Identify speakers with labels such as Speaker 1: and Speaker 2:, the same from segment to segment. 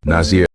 Speaker 1: Nazir.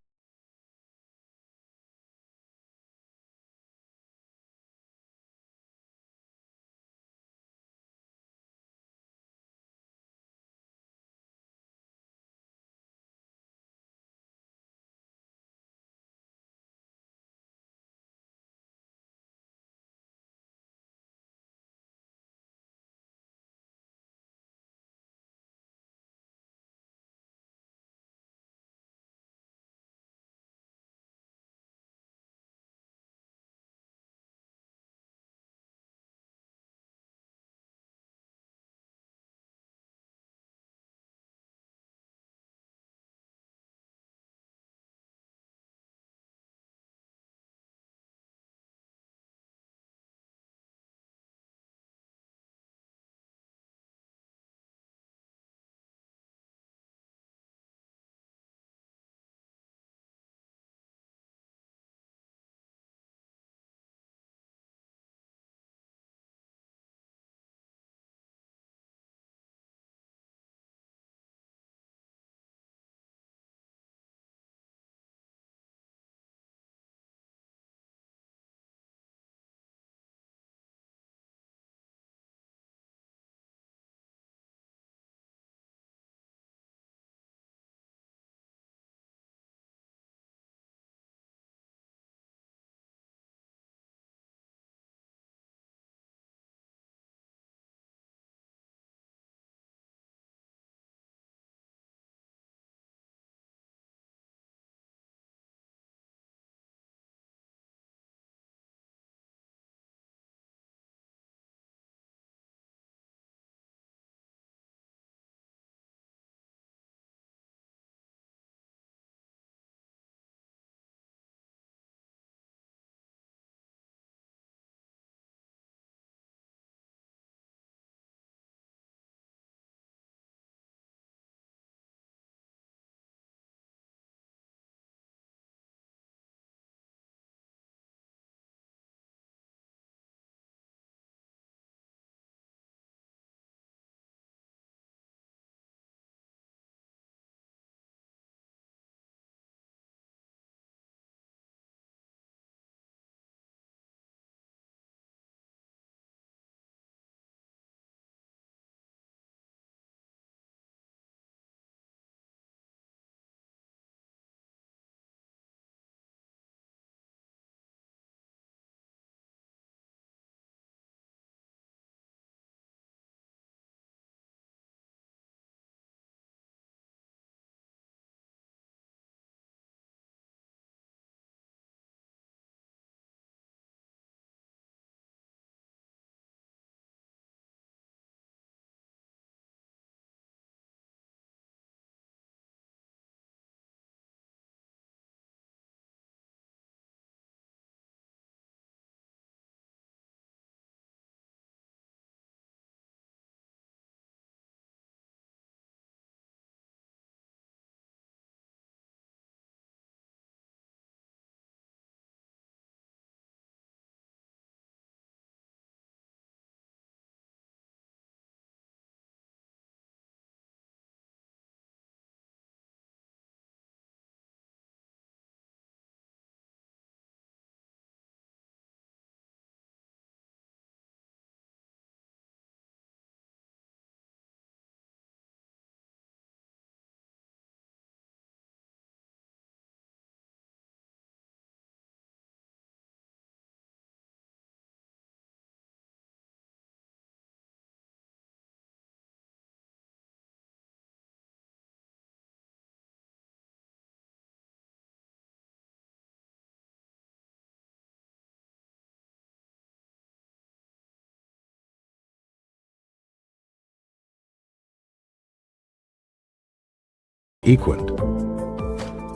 Speaker 1: Equant.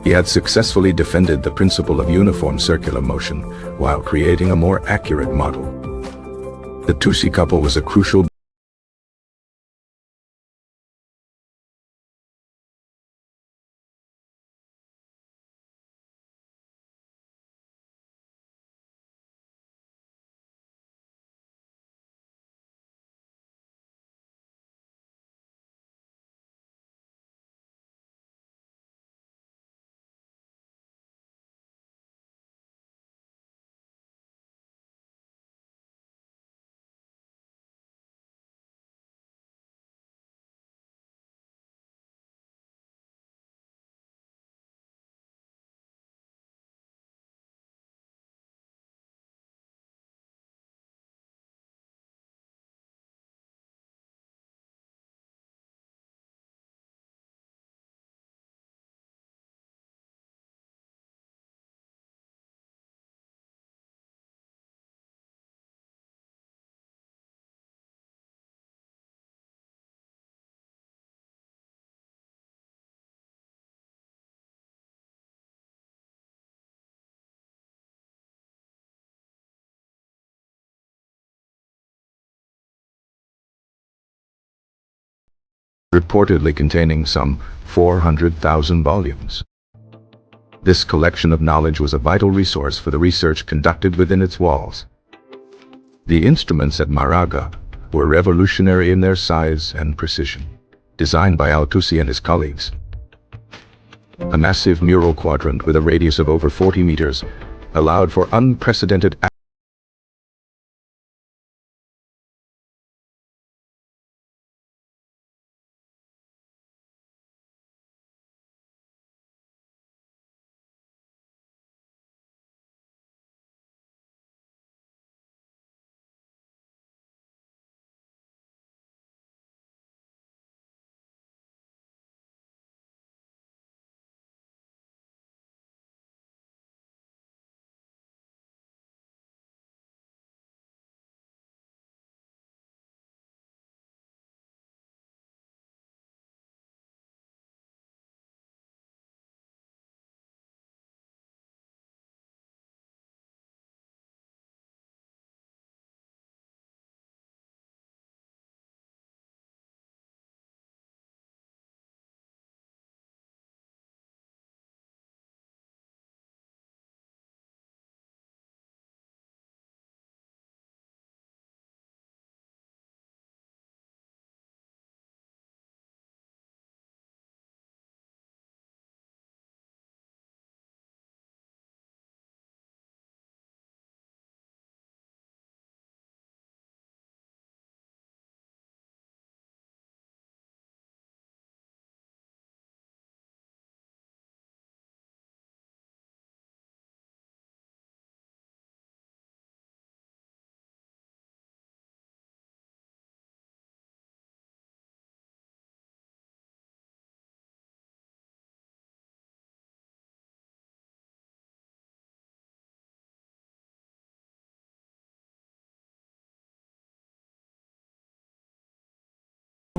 Speaker 1: He had successfully defended the principle of uniform circular motion while creating a more accurate model. The Tusi couple was a crucial reportedly containing some 400,000 volumes. This collection of knowledge was a vital resource for the research conducted within its walls. The instruments at Maraga were revolutionary in their size and precision, designed by Al-Tusi and his colleagues. A massive mural quadrant with a radius of over 40 meters allowed for unprecedented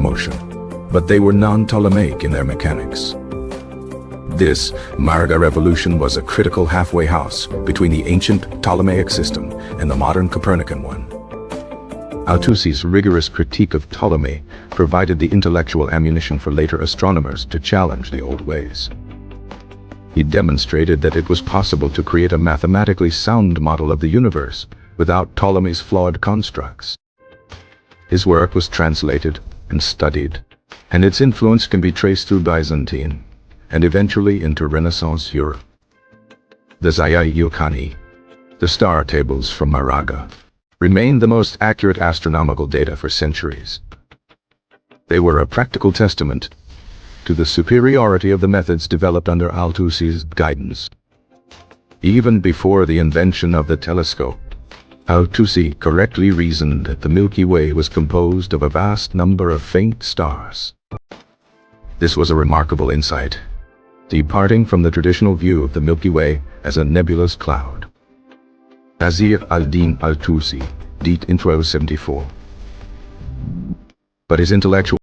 Speaker 1: motion, but they were non-Ptolemaic in their mechanics. This Maraga revolution was a critical halfway house between the ancient Ptolemaic system and the modern Copernican one. Al-Tusi's rigorous critique of Ptolemy provided the intellectual ammunition for later astronomers to challenge the old ways. He demonstrated that it was possible to create a mathematically sound model of the universe without Ptolemy's flawed constructs. His work was translated and studied, and its influence can be traced through Byzantine and eventually into Renaissance Europe. The Zaya-Yukani, the star tables from Maraga, remained the most accurate astronomical data for centuries. They were a practical testament to the superiority of the methods developed under Al-Tusi's guidance. Even before the invention of the telescope, Al-Tusi correctly reasoned that the Milky Way was composed of a vast number of faint stars. This was a remarkable insight, departing from the traditional view of the Milky Way as a nebulous cloud. Nasir al-Din Al-Tusi, died in 1274. But his intellectual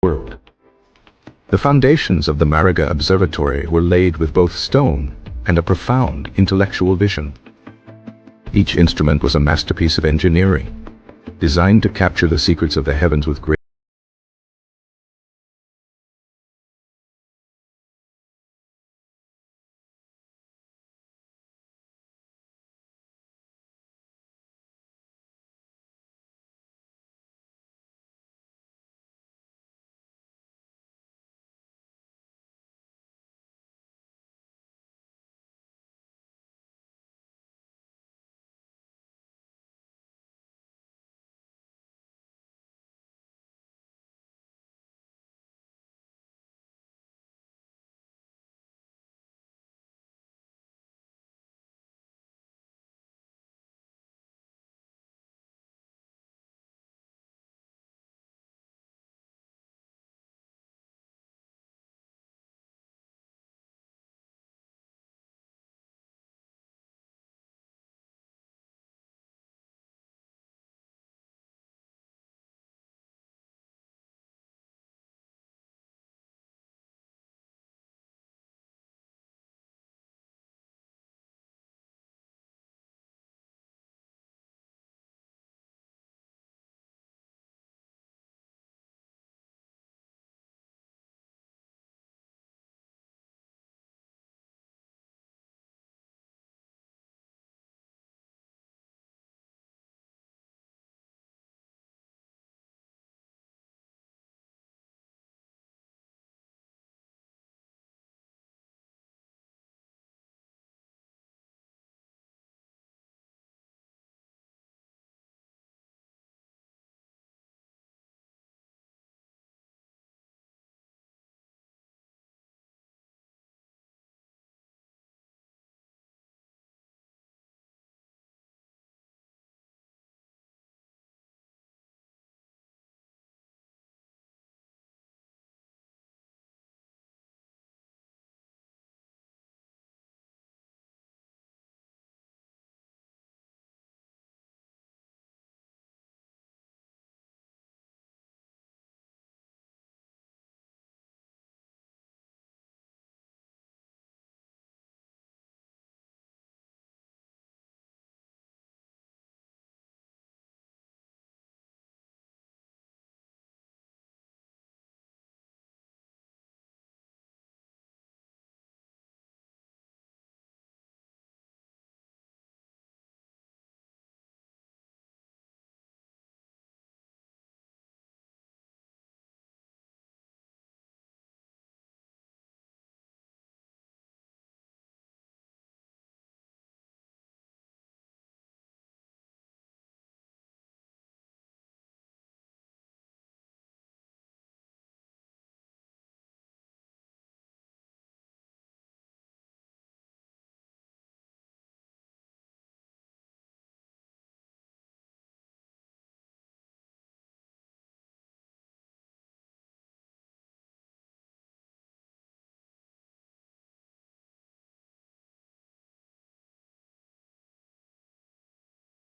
Speaker 1: world. The foundations of the Maraga Observatory were laid with both stone and a profound intellectual vision. Each instrument was a masterpiece of engineering, designed to capture the secrets of the heavens with great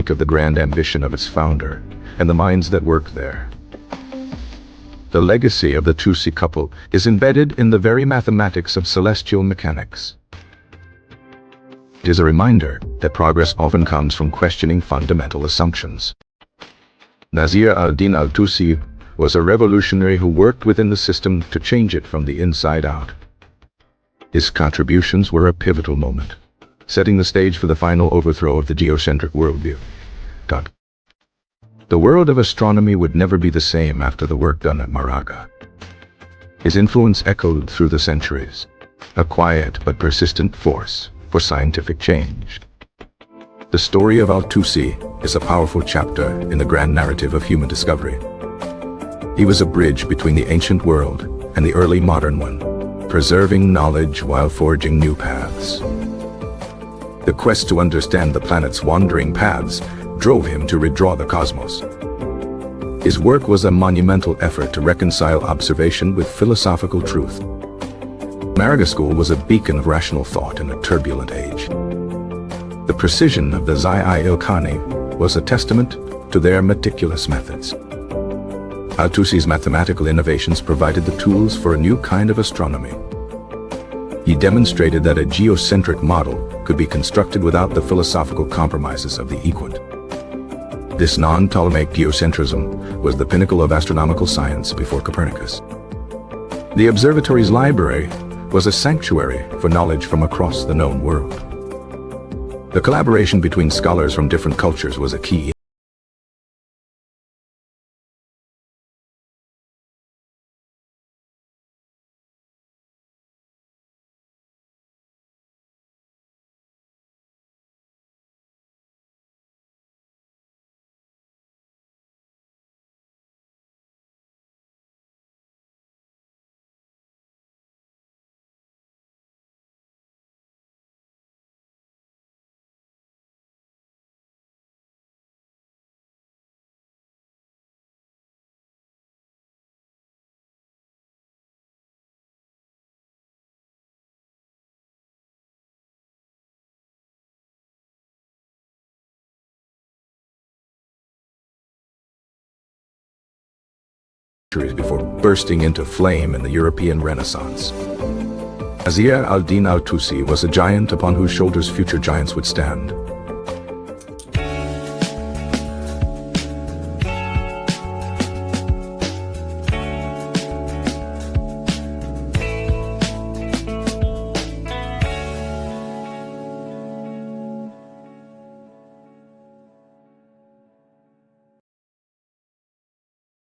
Speaker 1: of the grand ambition of its founder and the minds that work there. The legacy of the Tusi couple is embedded in the very mathematics of celestial mechanics. It is a reminder that progress often comes from questioning fundamental assumptions. Nasir al-Din al-Tusi was a revolutionary who worked within the system to change it from the inside out. His contributions were a pivotal moment, setting the stage for the final overthrow of the geocentric worldview. The world of astronomy would never be the same after the work done at Maraga. His influence echoed through the centuries, a quiet but persistent force for scientific change. The story of Al-Tusi is a powerful chapter in the grand narrative of human discovery. He was a bridge between the ancient world and the early modern one, preserving knowledge while forging new paths. The quest to understand the planet's wandering paths drove him to redraw the cosmos. His work was a monumental effort to reconcile observation with philosophical truth. Maraga School was a beacon of rational thought in a turbulent age. The precision of the Zai-i-il-Khani was a testament to their meticulous methods. Al-Tusi's mathematical innovations provided the tools for a new kind of astronomy. He demonstrated that a geocentric model could be constructed without the philosophical compromises of the equant. This non-Ptolemaic geocentrism was the pinnacle of astronomical science before Copernicus. The observatory's library was a sanctuary for knowledge from across the known world. The collaboration between scholars from different cultures was a key. Before bursting into flame in the European Renaissance. Nasir al-Din al-Tusi was a giant upon whose shoulders future giants would stand.